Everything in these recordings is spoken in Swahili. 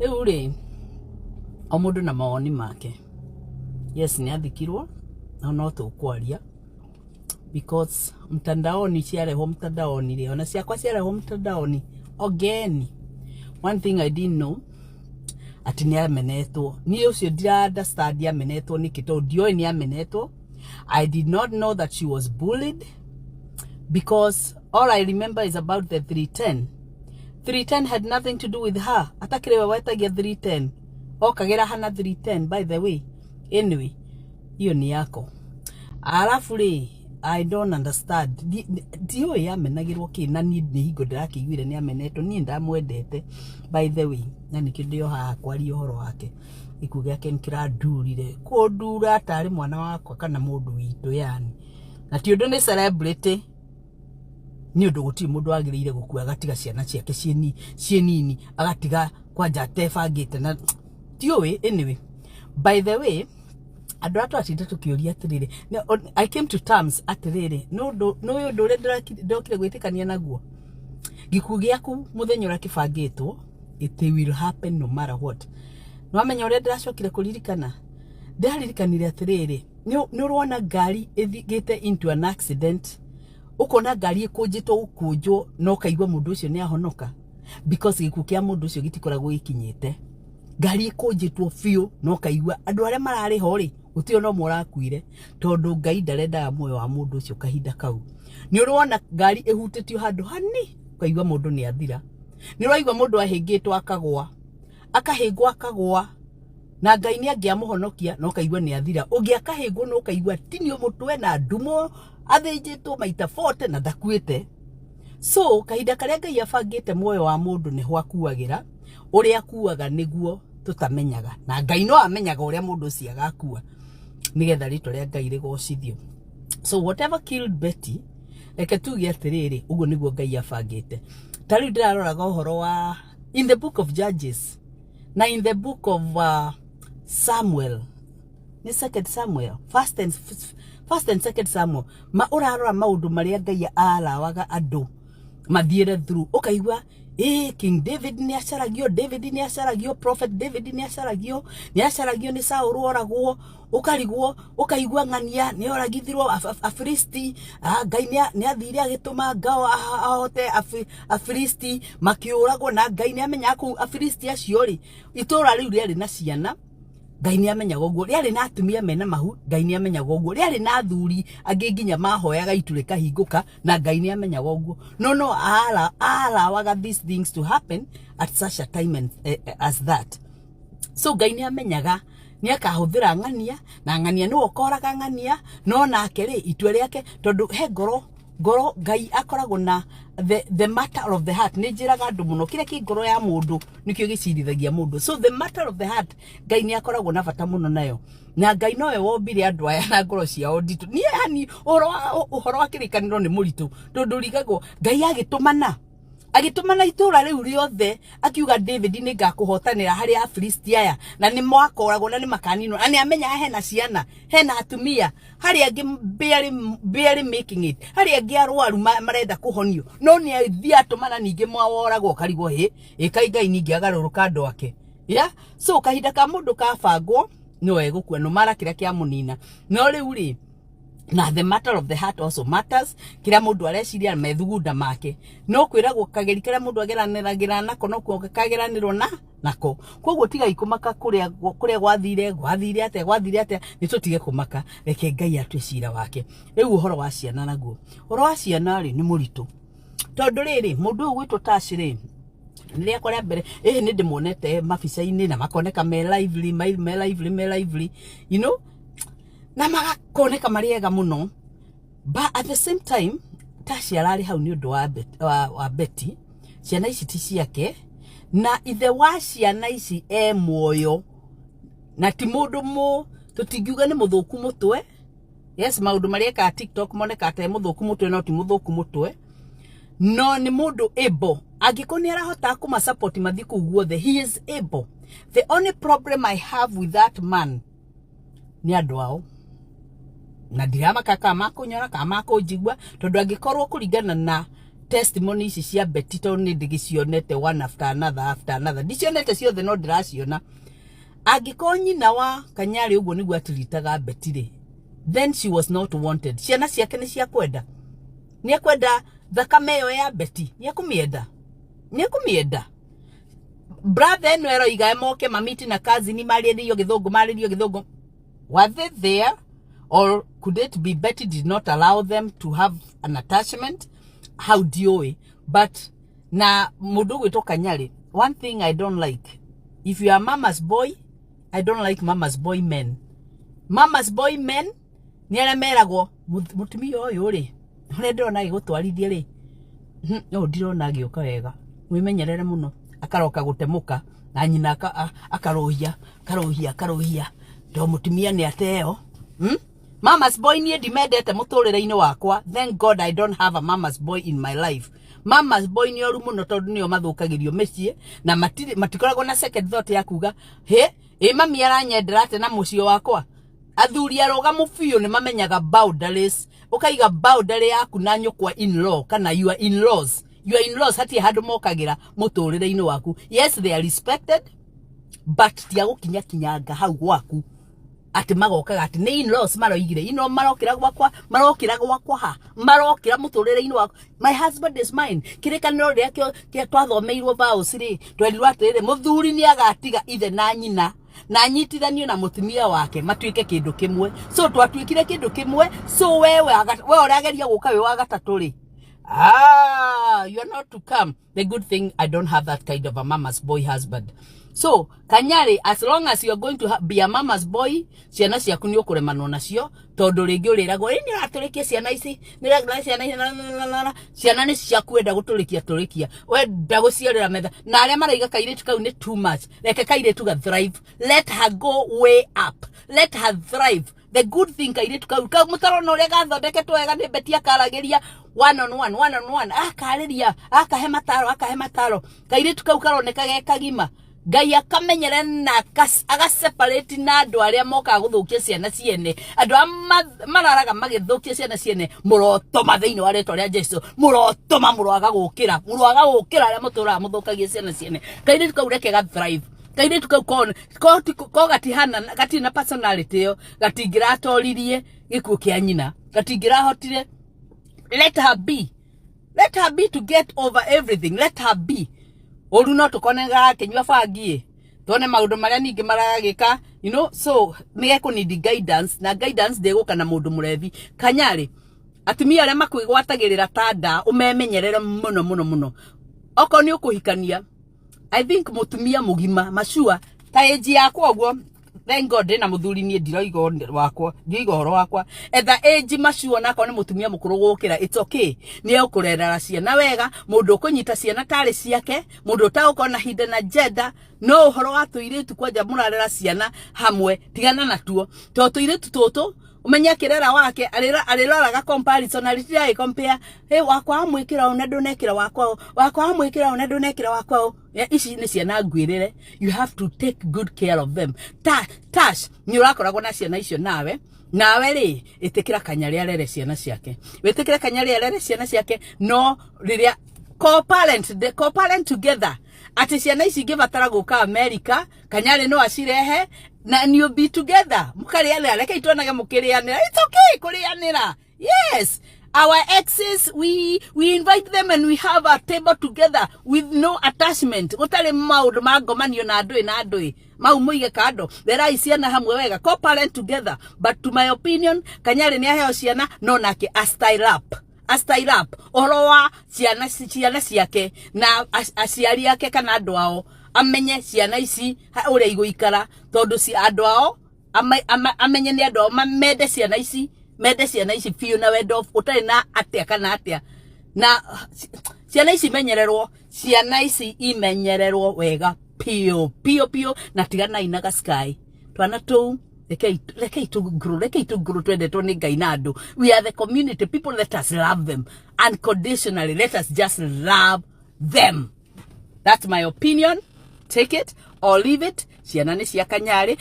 Ule omundu na mawoni make. Yes, ni athikirwo no tukwaria because mtandaoni ciareho mtandaoni leo na ciakwa ciareho mtandaoni again. One thing I didn't know ati ni amenetwo ni ucio ndira understand ya amenetwo ni kito dio ni amenetwo. I did not know that she was bullied because all I remember is about the 310. 310 had nothing to do with her. Atakire wetagia 310 okagera hana 310 by the way. Anyway, hiyo ni yako. Alafu ri I don't understand. Dio ya menagirwo kina ni higo ndirakiiguire ni amenetwo ni ndamwendete by the way. Na nikindio haha kwari uhoro wake. Ikuge yake nikiradurire kudura atari mwana wakwa kana mundu witu yani. Na ti undu ni celebrity. Ni undu guti mundu agirire gukua agatiga ciana ciake cienini agatiga kwanja atebangite na tiwe. Anyway, by the way, andu atu atinda tukiuria atiriri, I came to terms atiriri no yo ndure ndokire gwitikania naguo gikuo giaku muthenya ura kibangitwo it will happen no matter what. No amenya ure ndiracokire kuririkana ndiririkanire atiriri ni urona ngari ithigite into an accident ukona ngari ikunjitwo ukunjwo no kaigwa mundu ucio ni ahonoka because gikuo kia mundu ucio gitikoragwo ikinyite. Ngari ikunjitwo fiu no kaigwa andu aria marari ho ri utio no murakuire tondu Ngai ndarendaga moyo wa mundu ucio kahinda kau. Ni urona ngari ihutitio handu hani kaigwa mundu ni athira. Ni uraigwa mundu ahingitwo akagwa akahingwa akagwa na Ngai ni angiamuhonokia no kaigwa ni athira. Ungi akahingwo no kaigwa tinio mutwe na ndumo athinjitwo maita 40 na ndakuite. So kahinda karia Ngai abangite moyo wa mundu ni hwakuagira uria akuaga niguo tutamenyaga na Ngai no amenyaga uria mundu ucio agakua nigetha rito ria Ngai rigocithio. So whatever killed Betty eke tuge atiriri uguo niguo Ngai abangite. Tari ndiraroraga uhoro wa in the book of Judges na in the book of Samuel ni second Samuel first and second Samuel ma urarora maundu maria Ngai arawaga andu mathiere through ukaigwa King David ni acaragio prophet David ni acaragio ni Saul oragwo ukarigwo ukaigwa ngania ni oragithirwo Afilisti Ngai ni athire agituma ngao ahote Afilisti makiuragwo na Ngai ni amenya ku Afilisti acio ri itura riu ri na ciana Ngai ni amenya goguo riari na atumia mena mahu Ngai ni amenya goguo riari na athuri angi nginya mahoyaga itule kahinguka na Ngai ni amenya goguo no waga these things to happen at such a time as that. So Ngai ni amenyaga ni akahuthira ngania na ngania no okoraga ngania no nake ri itwe riake tondu he ngoro Ngai akoragwo na the matter of the heart. Ni njiraga andu muno kire ki ngoro ya mundu nikio gicirithagia mundu. So the matter of the heart Ngai ni akoragwo na bata muno nayo na Ngai nowe wombire andu aya na ngoro ciao nditu ni hani uhoro wa kirikaniro ni muritu tondu rigagwo Ngai agitumana itura riu riothe akiuga David ni ngakuhotanira hari Afilisti aya na ni mwakoragwo na ni makanino ani amenya hena ciana hena atumia hari angi barely making it hari angi arwaru marenda kuhonio no ni athia atumana ninge mwaworagwo karigwo kai Ngai ninge agaruruka andu ake so kahinda ka mundu kabangwo no egukua no mara kira kia munina no riu ri na the matter of the heart also matters. Kira mundu areciria methugunda make no kwiragwo kageri kira mundu ageraniragira nako no kageranirwo nako koguo tiga ikumaka kuria gwathire ate ni tutige kumaka reke Ngai atwicira wake. Riu uhoro wa ciana naguo uhoro wa ciana ri ni muritu tondu riri mundu gwitwo taciri niria kwa mbere ni ndimonete mabica-ini na makoneka me lively you know na magakoneka mariega muno but at the same time taci arari hau ni undu wa Betty ciana ici ti ciake na ithe wa ciana ici muoyo na ti mundu tutingiuga ni muthuku mutwe. Yes, maundu marieka TikTok moneka ate muthuku mutwe no ti muthuku mutwe no ni mundu able agikoni arahota kuma support mathiku guothe he is able. The only problem I have with that man ni andu ao na ndirama kaka makunyora kama kujigwa tondu angikorwo kuringana na testimonies cia Betty to ni ndigicionete one after another ndicionete ciothe no ndiraciona agikonyi na wa Kanyari uguo niguo atiritaga Betty ri then she was not wanted ciana ciake ni cia kwenda ni akwenda thakame yo ya Betty ni akumienda brother eno ero igae moke mamiti na kazi ni maririo githungu were they there or could it be Betty did not allow them to have an attachment how do we but na mundu gwito Kanyari one thing I don't like if you are mama's boy I don't like mama's boy men ni ala meragwo mutumia uyu ri ore ndona gigutwarithie ri no ndirona gioka wega mwimenyerere muno akaroka gutemuka na nyina akarohia ndo mutumia ni ateo mama's boy ni ndimendete muturire-ini wakwa thank God I don't have a mama's boy in my life mama's boy ni oru muno tondu nio mathukagirio mecii na matikoragwo na second thought ya kuga mami aranyendera ate na mucio wakwa athuri arogamu biu ni mamenyaga boundaries ukaiga boundary yaku na nyukwa in-law kana your in-laws hati handu mokagira muturire-ini waku yes they are respected but tia gukinya hau gwaku ati magokaga ati ni in-laws maroigire ino marokira gwakwa ha marokira muturire-ini waku my husband is mine kirikaniro riakio kia twathomeirwo vows ri twerirwo atiri muthuri ni agatiga ithe na nyina na nyitithanio na mutumia wake matuike kindu kimwe so twatuikire kindu kimwe so wewe urageria guka we wa gatatu ri you are not to come the good thing I don't have that kind of a mama's boy husband so Kanyari as long as you are going to be a mama's boy ciana ciaku ni ukuremanwo nacio tondu ringi uriragwo ni raturikia ciana ici ni ragna ciana ni ciakwenda guturikia we ndaguciarira metha na aria maraiga kairitu kau ni too much reke kairitu ga thrive let her go way up let her thrive the good thing kairitu kau mutarona uria gathondeketwo wega ni Betty akaragiria one on one akariria akahe mataro kairitu kau karoneka ge kagima Ngai akamenyere na agaseparate na andu aria moka guthukia ciana ciene andu mararaga magithukia ciana ciene murotoma thiini wa ritwa ria Jesu murotoma muraga gukira aria mutura muthukagia ciana ciene kaire tukaureke ga thrive kaire tukau ko gatina personality yo gatingiratoririe gikuo kia nyina gatingirahotire let her be to get over everything let her be oru no tukonega kenywa fangie tone maundu maria ningi maragika you know so mege need guidance na guidance deguka na mundu murethi Kanyari atumia aria makwigwatagirira tada umemenyerere muno oko ni ukuhikania I think mutumia mugima mashua ta age yakwa ogwo thank God na muthuri ni ndiroiga horo wakwa etha age mashua nako ni mutumia mukuru gukira it's okay ni ukurerera ciana wega mundu ukunyita ciana tari ciake mundu utagukona hidden agenda no horo wa tuiritu kwanja murarera ciana hamwe tigana natuo to tuiritu tutu umenya kirera wake aliroraga comparison alitira compare wakwa amwikira una ndunekira wakwa amwikira una ndunekira wakwa ici ni ciana ngwirire you have to take good care of them tash ni urakoragwo na ciana icio nawe ri itikira Kanyari arere ciana ciake witikira Kanyari arere ciana ciake no riria co-parent together ati ciana ici ngibatara guka America Kanyari no acirehe na you be together mukarianira reke itwanage mukirianira it's okay kurianira yes our exes we invite them and we have a table together with no attachment gutari maundu magomanio na andui mau muige kando there is ciana hamwe wega co-parent together but to my opinion Kanyari ni aheo ciana no nake a style up orowa ciana ciake na aciari yake kana andu ao amenye ciana ici uria iguikara tondu ci andu ao amenye ni andu mende ciana ici fiu na wendo utari na atia kana atia na ciana ici imenyererwo wega pio na tigana inaga sky twana tu rekei tu guru twendetwo ni Ngai na andu we are the community people let us love them unconditionally let us just love them that's my opinion take it or leave it ciana ni cia Kanyari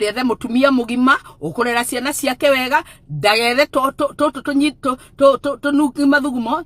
ethe mutumia mugima ukurera ciana ciake wega ndagethe to nungi mathugumo